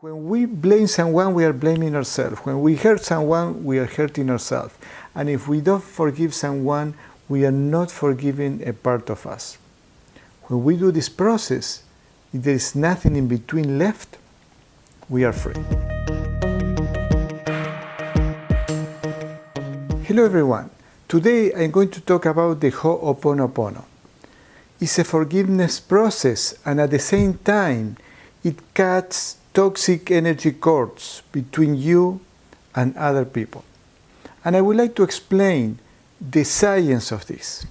When we blame someone, we are blaming ourselves. When we hurt someone, we are hurting ourselves. And if we don't forgive someone, we are not forgiving a part of us. When we do this process, if there is nothing in between left, we are free. Hello everyone. Today I'm going to talk about the oponopono. It's a forgiveness process, and at the same time it cuts toxic energy cords between you and other people. And I would like to explain the science of this.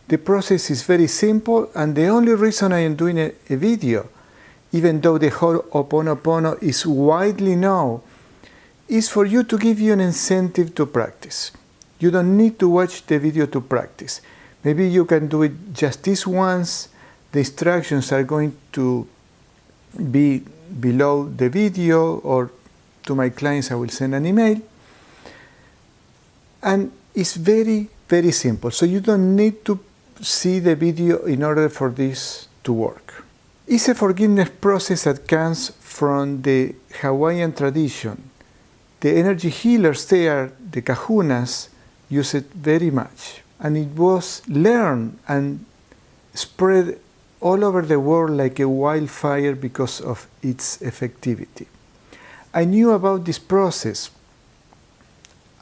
The process is very simple, and the only reason I am doing a video, even though the oponopono is widely known, is for you to give you an incentive to practice. You don't need to watch the video to practice. Maybe you can do it just this once. The instructions are going to be below the video, or to my clients I will send an email. And it's very, very simple. So you don't need to see the video in order for this to work. It's a forgiveness process that comes from the Hawaiian tradition. The energy healers there, the kahunas, use it very much. And it was learned and spread all over the world like a wildfire because of its effectivity. I knew about this process,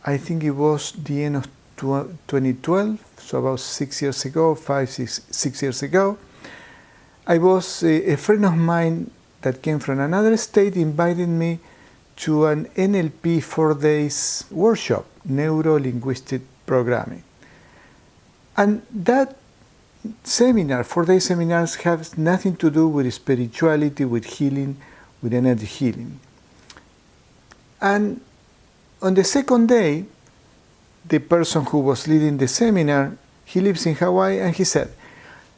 I think it was the end of 2012, so about 6 years ago, 6 years ago. I was, a friend of mine that came from another state invited me to an NLP 4 days workshop, Neuro-Linguistic Programming. And that seminar, 4-day seminars, have nothing to do with spirituality, with healing, with energy healing. And on the second day, the person who was leading the seminar, he lives in Hawaii, and he said,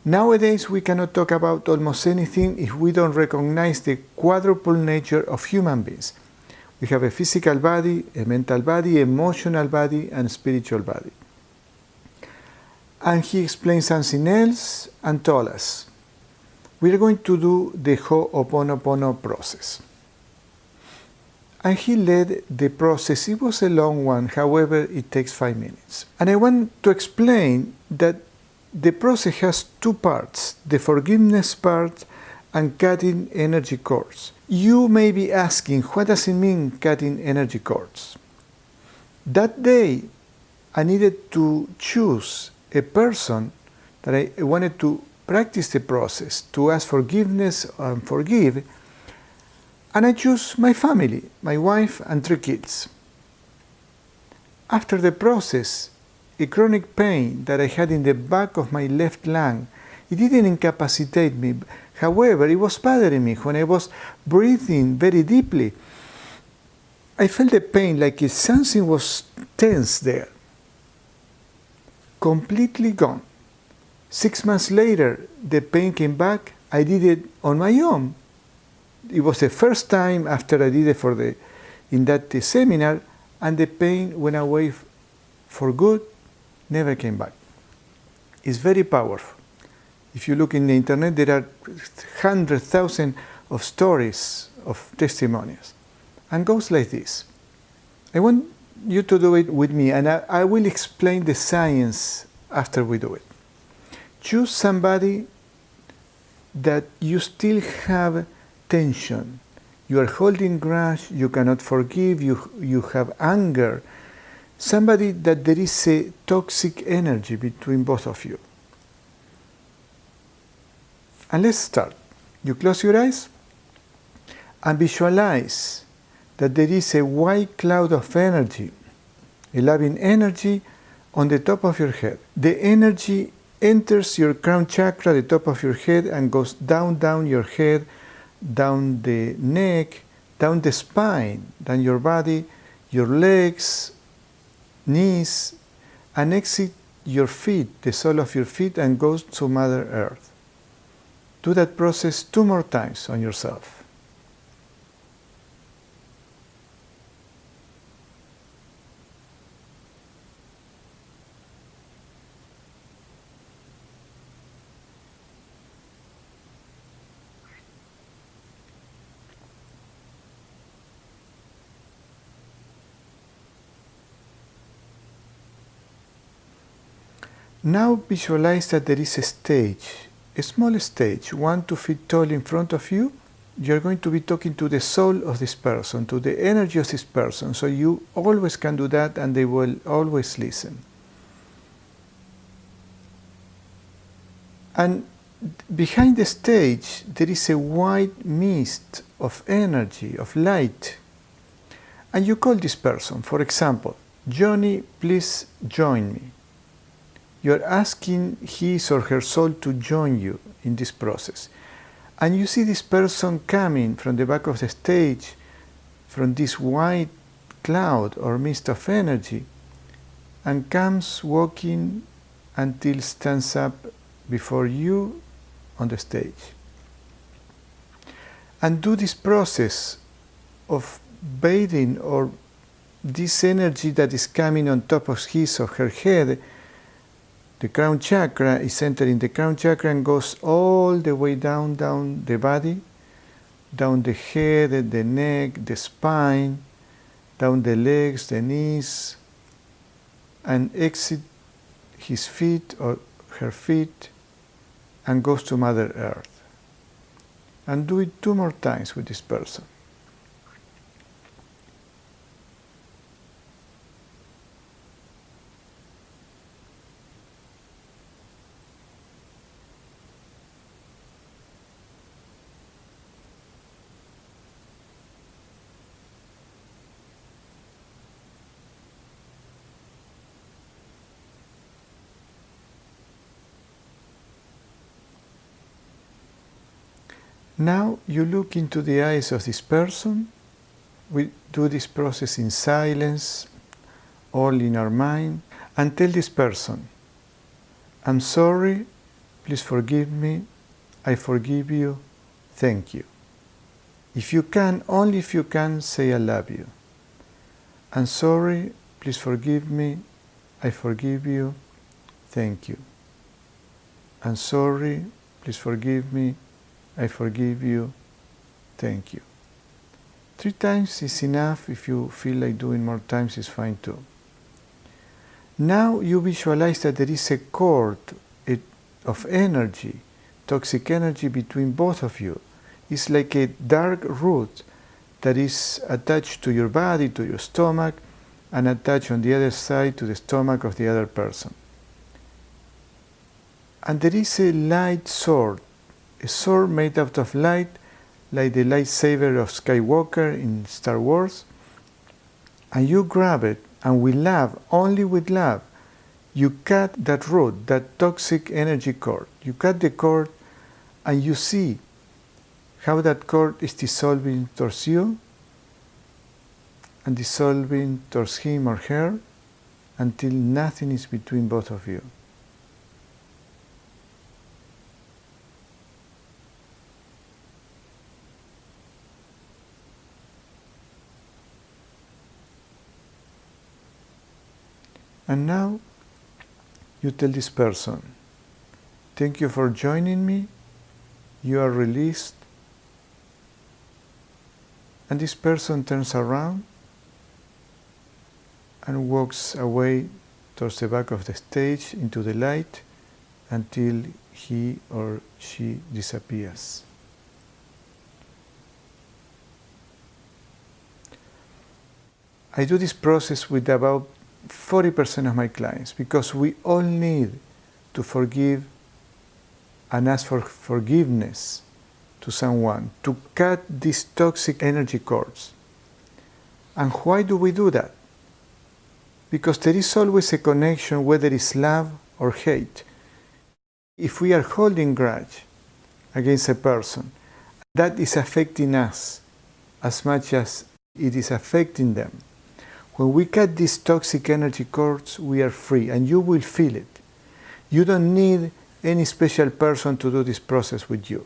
nowadays we cannot talk about almost anything if we don't recognize the quadruple nature of human beings. We have a physical body, a mental body, emotional body, and spiritual body. And he explained something else and told us, we are going to do the oponopono process. And he led the process. It was a long one, however, it takes 5 minutes. And I want to explain that the process has two parts, the forgiveness part and cutting energy cords. You may be asking, what does it mean, cutting energy cords? That day, I needed to choose a person that I wanted to practice the process, to ask forgiveness and forgive, and I chose my family, my wife and 3 kids. After the process, a chronic pain that I had in the back of my left lung, it didn't incapacitate me. However, it was bothering me when I was breathing very deeply. I felt the pain like if something was tense there. Completely gone. 6 months later, the pain came back. I did it on my own. It was the first time after I did it in that seminar, and the pain went away for good, never came back. It's very powerful. If you look in the internet, there are 100,000 of stories, of testimonies, and goes like this. I want you to do it with me, and I will explain the science after we do it. Choose somebody that you still have tension. You are holding grudge, you cannot forgive, you have anger. Somebody that there is a toxic energy between both of you. And let's start. You close your eyes and visualize that there is a white cloud of energy, a loving energy on the top of your head. The energy enters your crown chakra, the top of your head, and goes down your head, down the neck, down the spine, down your body, your legs, knees, and exit your feet, the sole of your feet, and goes to Mother Earth. Do that process 2 more times on yourself. Now visualize that there is a stage, a small stage, 1 to 2 feet tall in front of you. You're going to be talking to the soul of this person, to the energy of this person. So you always can do that and they will always listen. And behind the stage, there is a white mist of energy, of light. And you call this person, for example, Johnny, please join me. You're asking his or her soul to join you in this process. And you see this person coming from the back of the stage, from this white cloud or mist of energy, and comes walking until stands up before you on the stage. And do this process of bathing or this energy that is coming on top of his or her head. The crown chakra is entering the crown chakra and goes all the way down the body, down the head, the neck, the spine, down the legs, the knees, and exit his feet or her feet and goes to Mother Earth. And do it 2 more times with this person. Now you look into the eyes of this person. We do this process in silence, all in our mind, and tell this person, I'm sorry, please forgive me, I forgive you, thank you. If you can, only if you can, say I love you. I'm sorry, please forgive me, I forgive you, thank you. I'm sorry, please forgive me, I forgive you, thank you. 3 times is enough. If you feel like doing more times, it's fine too. Now you visualize that there is a cord of energy, toxic energy between both of you. It's like a dark root that is attached to your body, to your stomach, and attached on the other side to the stomach of the other person. And there is a light sword, a sword made out of light, like the lightsaber of Skywalker in Star Wars. And you grab it, and with love, only with love, you cut that root, that toxic energy cord. You cut the cord, and you see how that cord is dissolving towards you, and dissolving towards him or her, until nothing is between both of you. And now you tell this person, thank you for joining me, you are released. And this person turns around and walks away towards the back of the stage into the light until he or she disappears. I do this process with about 40% of my clients because we all need to forgive and ask for forgiveness to someone, to cut these toxic energy cords. And why do we do that? Because there is always a connection, whether it's love or hate. If we are holding grudge against a person, that is affecting us as much as it is affecting them. When we cut these toxic energy cords, we are free, and you will feel it. You don't need any special person to do this process with you.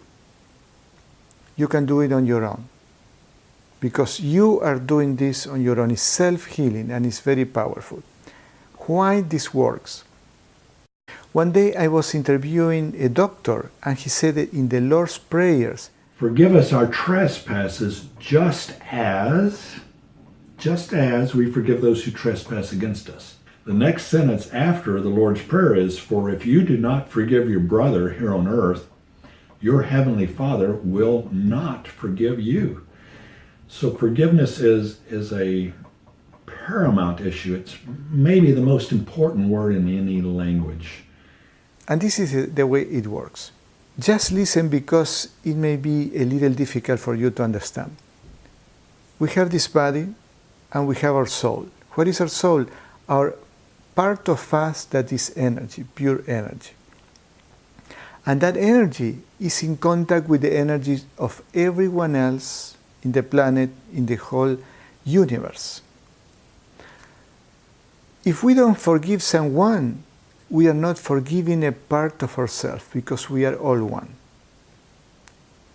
You can do it on your own. Because you are doing this on your own. It's self-healing, and it's very powerful. Why this works? One day I was interviewing a doctor, and he said that in the Lord's prayers, forgive us our trespasses just as we forgive those who trespass against us. The next sentence after the Lord's Prayer is, "For if you do not forgive your brother here on earth, your heavenly Father will not forgive you." So forgiveness is a paramount issue. It's maybe the most important word in any language. And this is the way it works. Just listen, because it may be a little difficult for you to understand. We have this body and we have our soul. What is our soul? Our part of us that is energy, pure energy. And that energy is in contact with the energy of everyone else in the planet, in the whole universe. If we don't forgive someone, we are not forgiving a part of ourselves, because we are all one.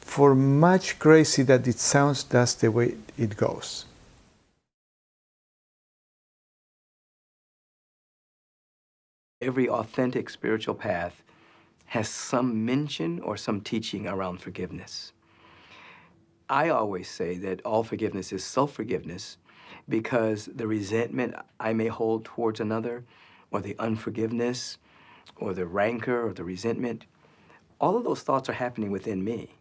For much crazy that it sounds, that's the way it goes. Every authentic spiritual path has some mention or some teaching around forgiveness. I always say that all forgiveness is self-forgiveness, because the resentment I may hold towards another, or the unforgiveness, or the rancor, or the resentment, all of those thoughts are happening within me.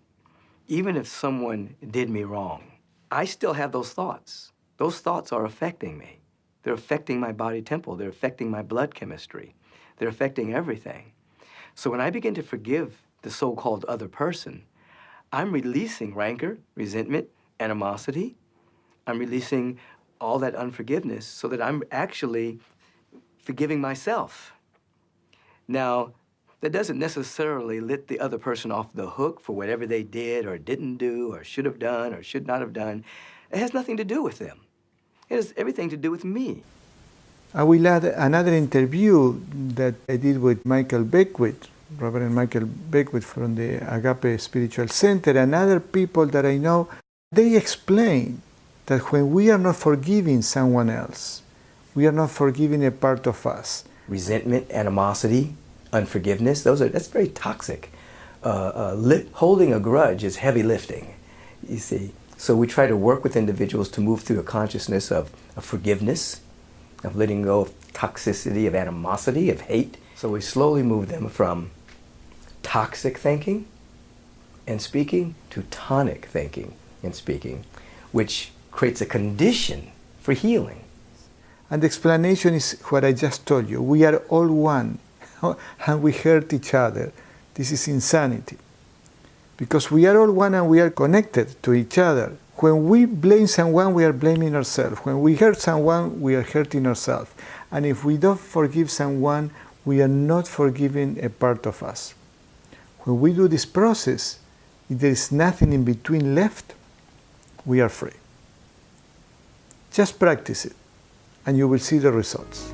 Even if someone did me wrong, I still have those thoughts. Those thoughts are affecting me. They're affecting my body temple. They're affecting my blood chemistry. They're affecting everything. So when I begin to forgive the so-called other person, I'm releasing rancor, resentment, animosity. I'm releasing all that unforgiveness, so that I'm actually forgiving myself. Now, that doesn't necessarily let the other person off the hook for whatever they did or didn't do or should have done or should not have done. It has nothing to do with them. It has everything to do with me. I will add another interview that I did with Michael Beckwith, Reverend Michael Beckwith from the Agape Spiritual Center, and other people that I know. They explain that when we are not forgiving someone else, we are not forgiving a part of us. Resentment, animosity, unforgiveness, that's very toxic. Holding a grudge is heavy lifting, you see. So we try to work with individuals to move through a consciousness of forgiveness, of letting go of toxicity, of animosity, of hate. So we slowly move them from toxic thinking and speaking to tonic thinking and speaking, which creates a condition for healing. And the explanation is what I just told you. We are all one, and we hurt each other. This is insanity. Because we are all one and we are connected to each other. When we blame someone, we are blaming ourselves. When we hurt someone, we are hurting ourselves. And if we don't forgive someone, we are not forgiving a part of us. When we do this process, if there is nothing in between left, we are free. Just practice it, and you will see the results.